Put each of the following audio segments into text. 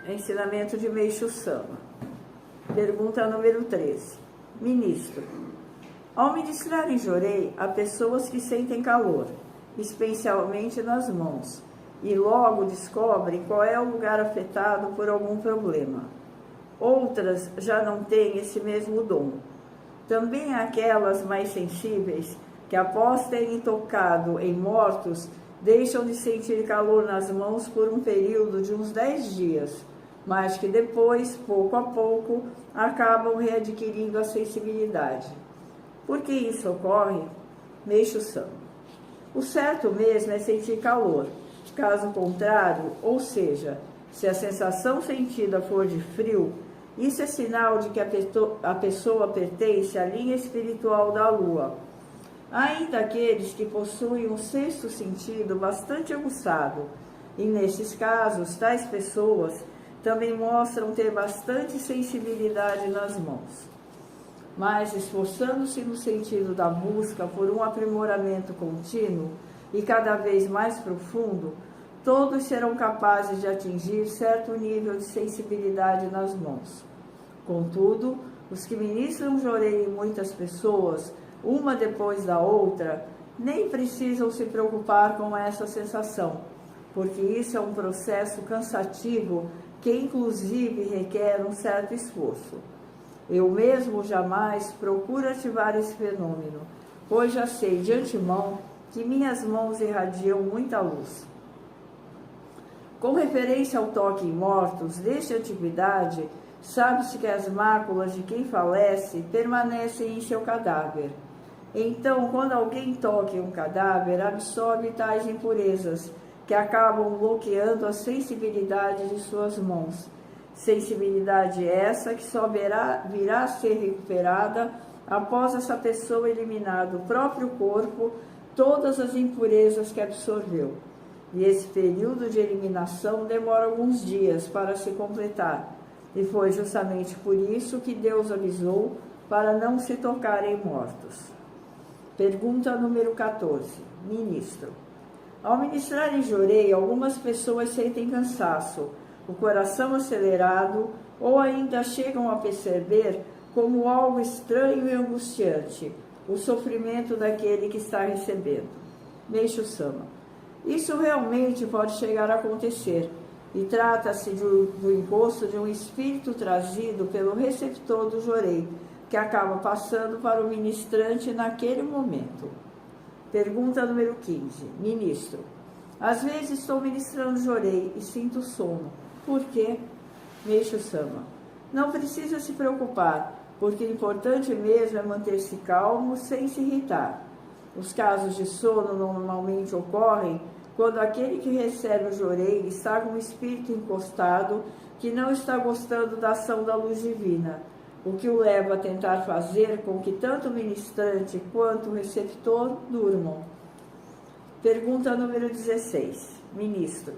Ensinamento de Meixo Sama. Pergunta número 13. Ministro, ao ministrar em Jorei, há pessoas que sentem calor, especialmente nas mãos, e logo descobrem qual é o lugar afetado por algum problema. Outras já não têm esse mesmo dom. Também há aquelas mais sensíveis que, após terem tocado em mortos, deixam de sentir calor nas mãos por um período de uns 10 dias, mas que depois, pouco a pouco, acabam readquirindo a sensibilidade. Por que isso ocorre? Meixo Sama. O certo mesmo é sentir calor. Caso contrário, ou seja, se a sensação sentida for de frio, isso é sinal de que a pessoa pertence à linha espiritual da Lua. Há ainda aqueles que possuem um sexto sentido bastante aguçado, e nesses casos, tais pessoas também mostram ter bastante sensibilidade nas mãos. Mas, esforçando-se no sentido da busca por um aprimoramento contínuo e cada vez mais profundo, todos serão capazes de atingir certo nível de sensibilidade nas mãos. Contudo, os que ministram Jorei em muitas pessoas, uma depois da outra, nem precisam se preocupar com essa sensação, porque isso é um processo cansativo que inclusive requer um certo esforço. Eu mesmo jamais procuro ativar esse fenômeno, pois já sei de antemão que minhas mãos irradiam muita luz. Com referência ao toque em mortos, desde a antiguidade, sabe-se que as máculas de quem falece permanecem em seu cadáver. Então, quando alguém toca em um cadáver, absorve tais impurezas, que acabam bloqueando a sensibilidade de suas mãos. Sensibilidade essa que só virá a ser recuperada após essa pessoa eliminar do próprio corpo todas as impurezas que absorveu. E esse período de eliminação demora alguns dias para se completar. E foi justamente por isso que Deus avisou para não se tocar em mortos. Pergunta número 14. Ministro, ao ministrar em Jorei, algumas pessoas sentem cansaço, o coração acelerado ou ainda chegam a perceber como algo estranho e angustiante o sofrimento daquele que está recebendo. Meixo Sama. Isso realmente pode chegar a acontecer e trata-se do encosto de um espírito trazido pelo receptor do Jorei, que acaba passando para o ministrante naquele momento. Pergunta número 15. Ministro, às vezes estou ministrando Jorei e sinto sono. Por quê? Meixo Sama. Não precisa se preocupar, porque o importante mesmo é manter-se calmo sem se irritar. Os casos de sono normalmente ocorrem quando aquele que recebe o Jorei está com o espírito encostado que não está gostando da ação da luz divina, o que o leva a tentar fazer com que tanto o ministrante quanto o receptor durmam. Pergunta número 16. Ministro,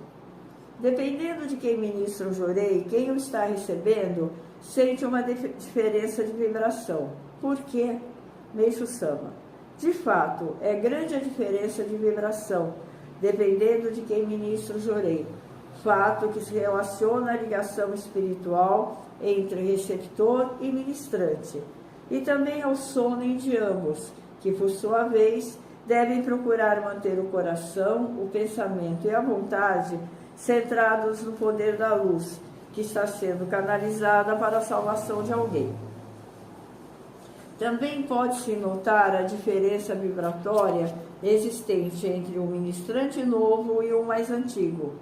dependendo de quem ministra o Jorei, quem o está recebendo sente uma diferença de vibração. Por quê? Meixo Sama. De fato, é grande a diferença de vibração, dependendo de quem ministra o Jorei, fato que se relaciona à ligação espiritual entre receptor e ministrante, e também ao sono de ambos, que por sua vez devem procurar manter o coração, o pensamento e a vontade centrados no poder da luz, que está sendo canalizada para a salvação de alguém. Também pode-se notar a diferença vibratória existente entre um ministrante novo e um mais antigo.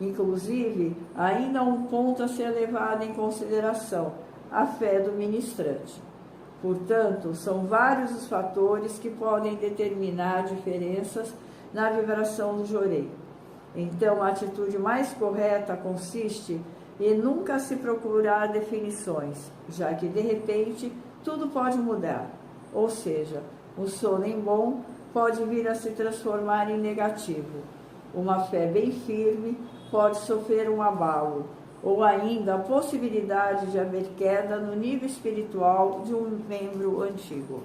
Inclusive, ainda há um ponto a ser levado em consideração, a fé do ministrante. Portanto, são vários os fatores que podem determinar diferenças na vibração do Jorei. Então, a atitude mais correta consiste em nunca se procurar definições, já que, de repente, tudo pode mudar. Ou seja, o sono em bom pode vir a se transformar em negativo. Uma fé bem firme pode sofrer um abalo, ou ainda a possibilidade de haver queda no nível espiritual de um membro antigo.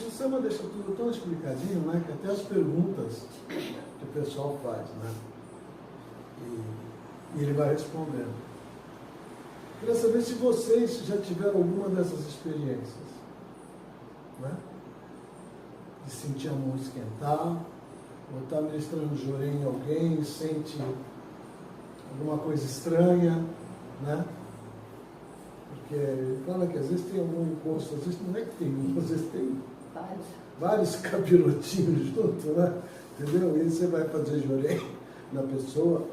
Meixo Sama deixa tudo tão explicadinho, né, que até as perguntas que o pessoal faz, né, e ele vai respondendo. Queria saber se vocês já tiveram alguma dessas experiências, né, de sentir a mão esquentar, ou estar ministrando jorei em alguém e sente alguma coisa estranha, né? Porque fala que às vezes tem algum encosto, às vezes não é que tem um, às vezes tem vários capirotinhos junto, né? Entendeu? E aí você vai fazer jorei na pessoa.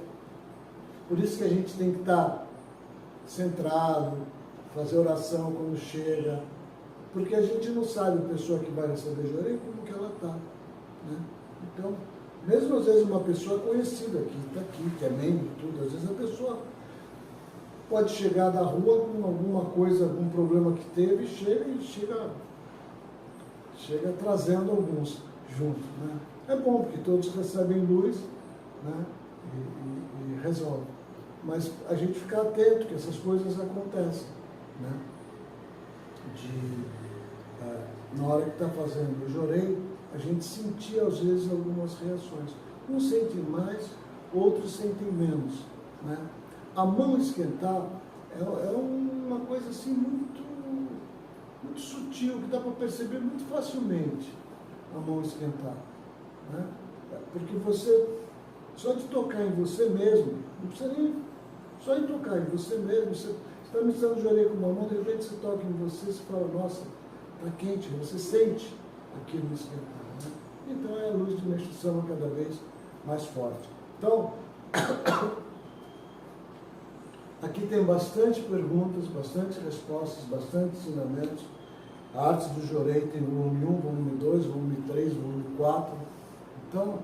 Por isso que a gente tem que estar centrado, fazer oração quando chega, porque a gente não sabe a pessoa que vai receber jorei como que ela está, né? Então, mesmo às vezes uma pessoa conhecida que está aqui, que é membro e tudo, às vezes a pessoa pode chegar da rua com alguma coisa, algum problema que teve, chega trazendo alguns junto, né? É bom, porque todos recebem luz, né? E resolve. Mas a gente ficar atento que essas coisas acontecem, né? Na hora que está fazendo o jorei, a gente sentia às vezes algumas reações. Uns sentem mais, outros sentem menos, né? A mão esquentar é uma coisa assim muito sutil, que dá para perceber muito facilmente a mão esquentar, né? Porque você, só de tocar em você mesmo, não precisa nem, só em tocar em você mesmo, você está ministrando o jorei com uma mão, de repente você toca em você, você fala, nossa, está quente, você sente aquilo esquentar, né? Então é a luz de Meixo Sama cada vez mais forte. Então, aqui tem bastante perguntas, bastante respostas, bastante ensinamentos. A Artes do Jorei tem volume 1, volume 2, volume 3, volume 4. Então,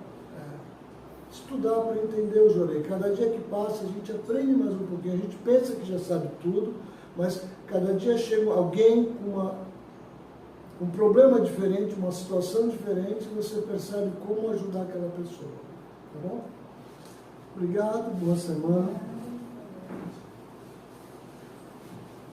estudar para entender o jorei. Cada dia que passa, a gente aprende mais um pouquinho. A gente pensa que já sabe tudo, mas cada dia chega alguém com um problema diferente, uma situação diferente, e você percebe como ajudar aquela pessoa. Tá bom? Obrigado, boa semana.